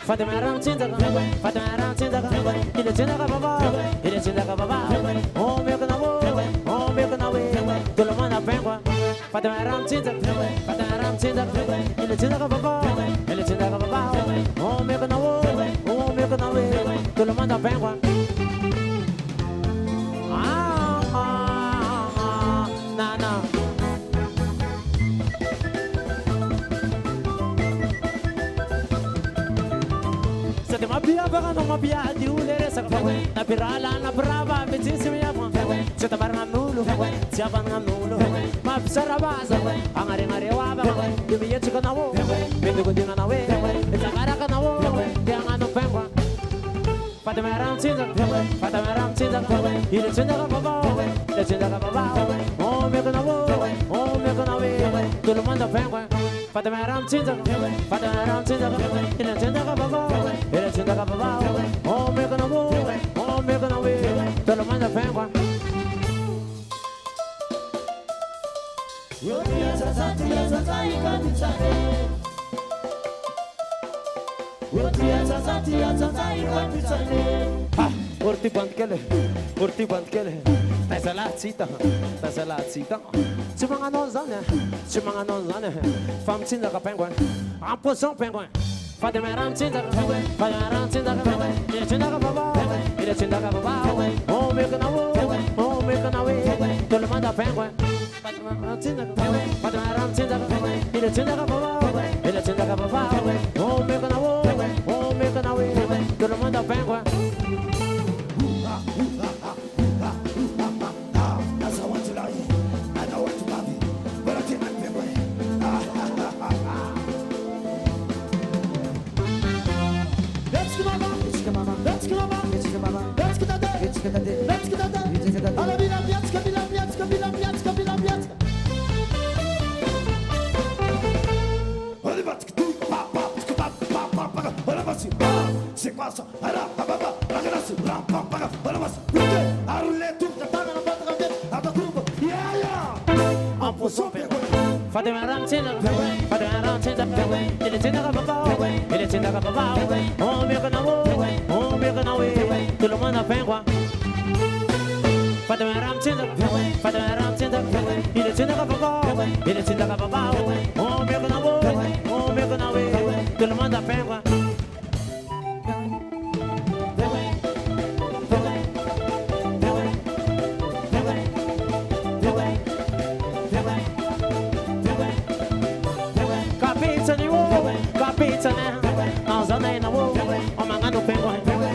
Fatamaram Chindaga, Fatamaram Chindaga, in the Chindaga Baba, in the Chindaga Baba, oh Milkanawo, oh Milkanawe, Tulamana Penguin, Fatamaram Chindaga, Fatamaram Chindaga, in the Chindaga Baba, in the Chindaga Baba, oh Milkanawo, oh Milkanawe, Tulamana Penguin. Ma pia di ulere sa na pirala na brava betissimi ya se ta barna nulo si avana nulo ma sarabasa angare ngare wa ba di mi yechi kana wo bendo ko dinga na we ta gara kana wo dia ngano pengwa Fatamaram Chindaga, ile Chindaga Baba, ile Chindaga Baba, oh Milkanawo, oh Milkanawe, todo mundo pengwa Fatamaram Chindaga, ile Chindaga Baba, ile Chindaga Baba, oh Milkanawo, oh Milkanawe, todo mundo pengwa. Urti band kele, tasalat sita, cuma nonzane, fam Chindaga penguin, amposon penguin, Fatamaram Chindaga, ile Chindaga Baba, oh Milkanawo, todo mundo penguin, Fatamaram Chindaga, ile Chindaga Baba, oh Milkanawo, todo mundo penguin. Fatamaram Chindaga, ile Chindaga Baba, oh Milkanawe, todo mundo pengwa. Fatamaram Chindaga, ile Chindaga Baba, oh Milkanawe, todo mundo pengwa.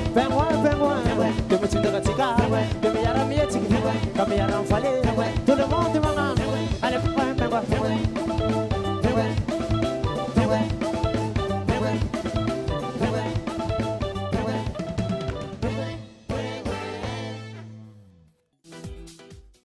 Penguin, Demi Chindaga Tika, Demi Yaram Yetik, Demi Yaram Fale.